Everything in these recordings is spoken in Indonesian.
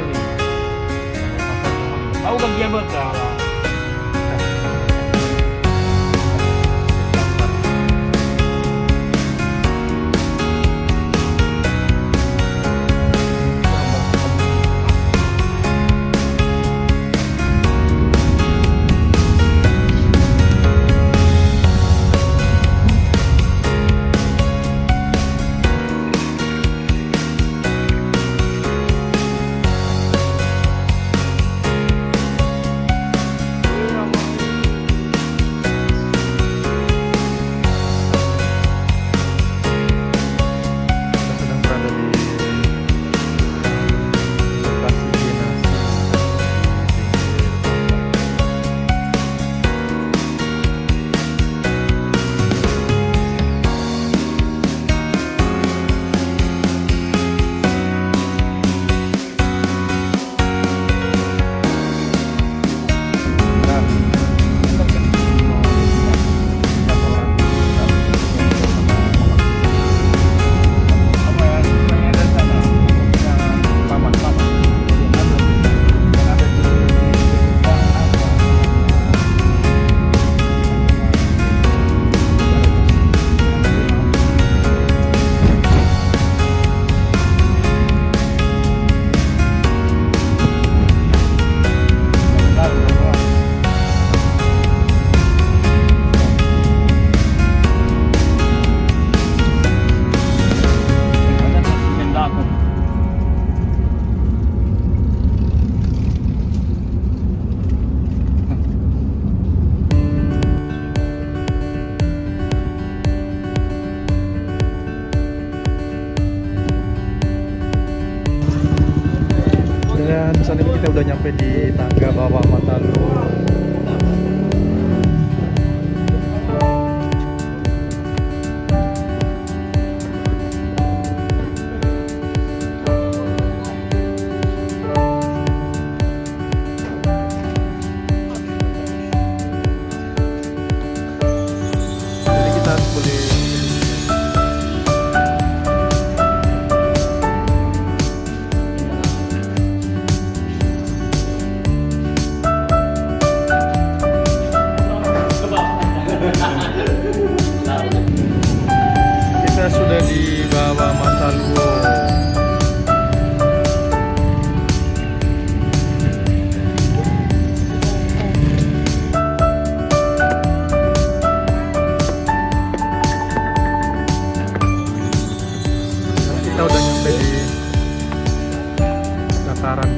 beli. Tahu kan dia bekal. Dan saat ini kita udah nyampe di tangga bawah Matalu. Jadi kita harus boleh kita sudah di bawah Matalu. Kita udah nyampe di dataran.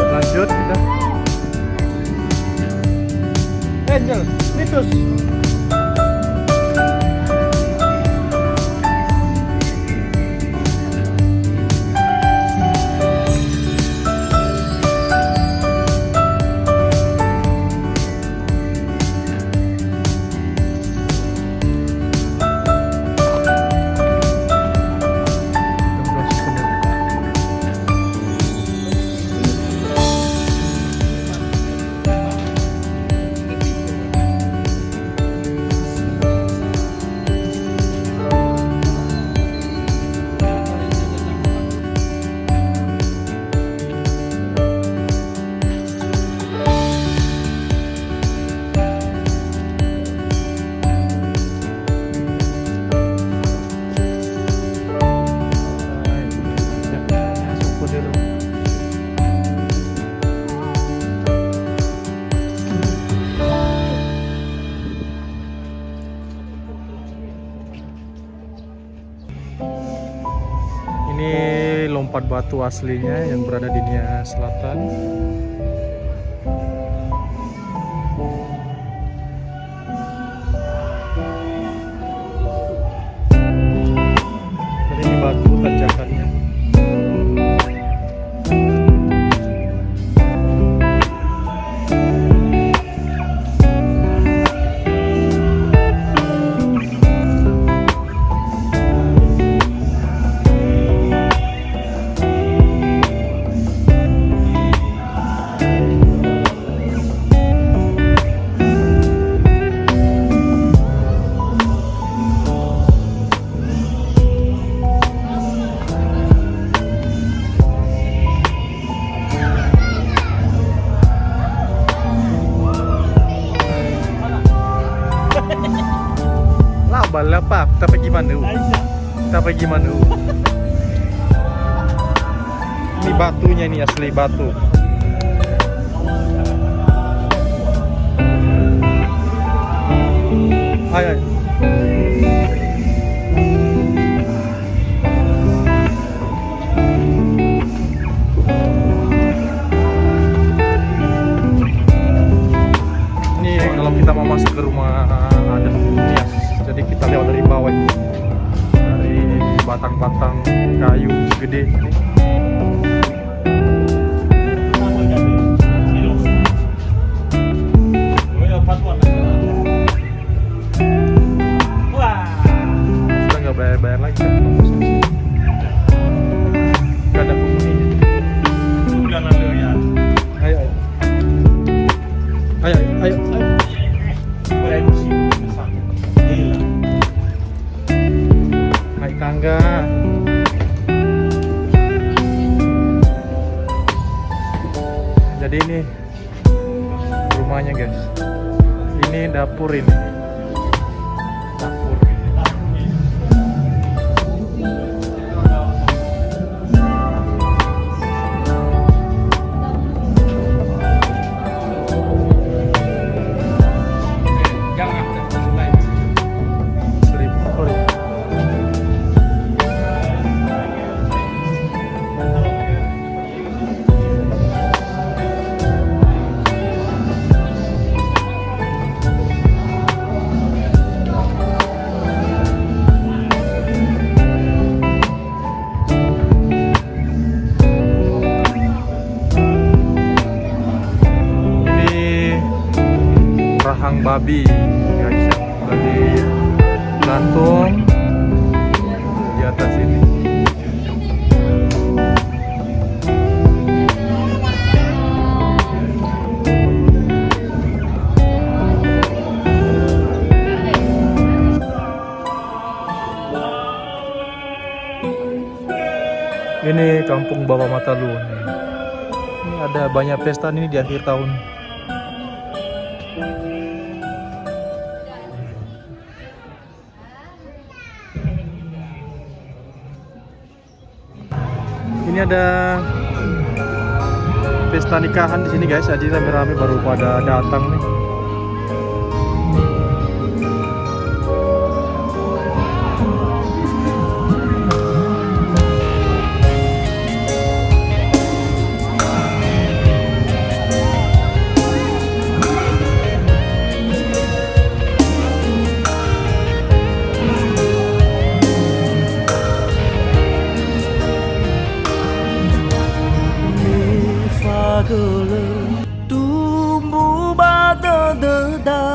Lanjut kita. Angel, Mitus. Ini lompat batu aslinya yang berada di Nia Selatan. Balap pak, tapi gimana? Tapi gimana? Ini batunya nih asli batu. Ayo. Ini kalau kita mau masuk ke rumah adat Nias, jadi kita lewat dari bawah itu, dari batang-batang kayu gede ini. Sudah nggak bayar-bayar lagi kan? Nggak ada penghuninya. Ayo, ayo. Ayo, ayo, ayo. Naik tangga. Jadi ini rumahnya guys. Ini dapur ini. Dapur. Rahang babi guys, yang dari gantung di atas ini. Ini kampung Bawah Matalu. Ini ada banyak pesta ini di akhir tahun. Ini ada pesta nikahan di sini guys, jadi rame-rame baru pada datang nih. Tumbuh bada deda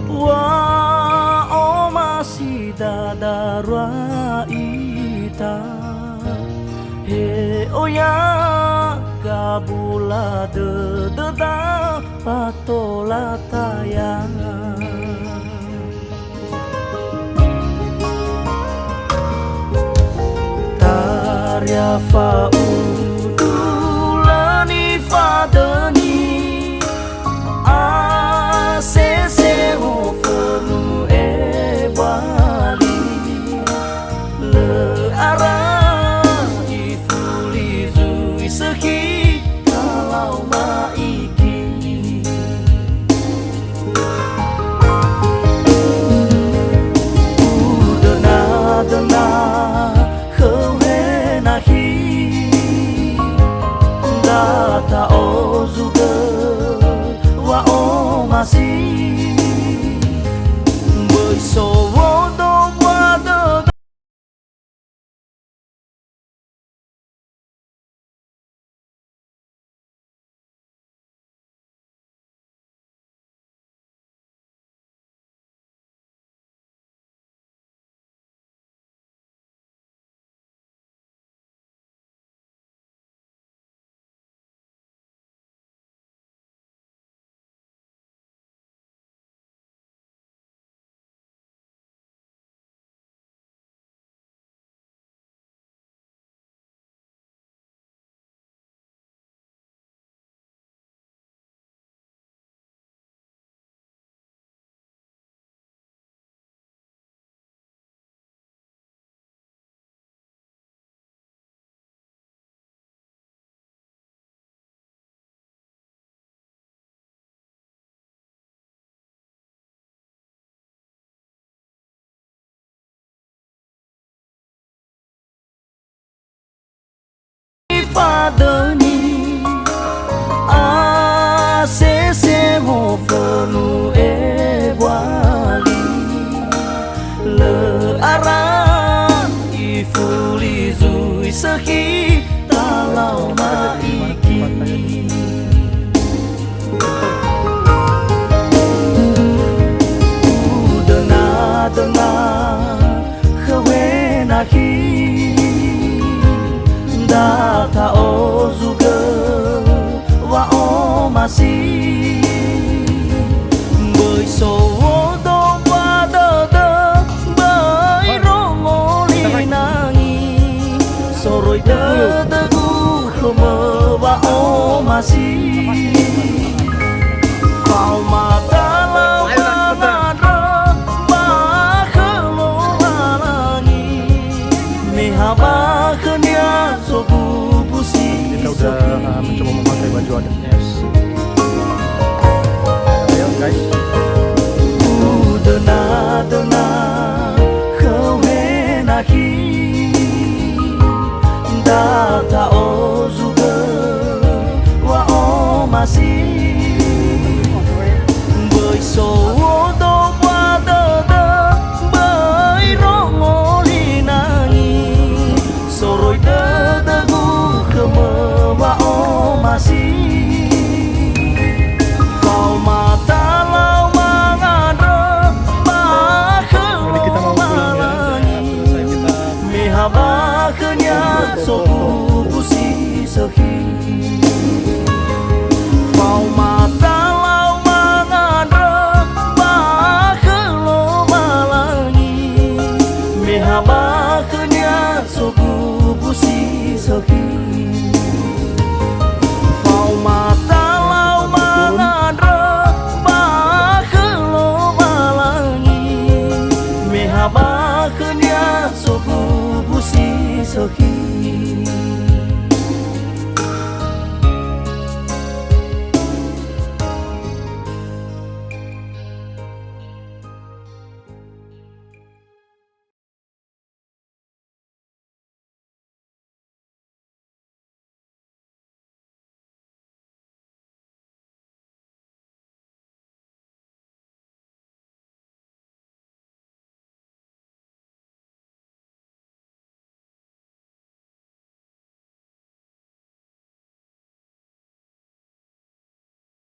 wa o masih dadara ita he oya kabula deda patola taya tarya fa'u Fadani ACC Hufunu Bali Le Ara Ifulizu Iseki Kalau Maiki Udana Dana Kau Henahi zui sehi talau maiki dengar kewenahi data o juga wa o masih bởi số đông qua đơ đơ bởi rongo li nangi rồi đơ đơ gu không mơ wa o masih vào mata kita udah mencoba memakai baju adatnya. Ayo guys. Dena kewenahi data o juga wa o masih bởi số đông qua đơ đơ bởi rongo li nangi rồi đơ đơ gu khmer wa o masih vào mata lau mangandre ba khelo malangi mihaba khenya soku pusi sehi vào mata lau mangandre ba khelo malangi mihaba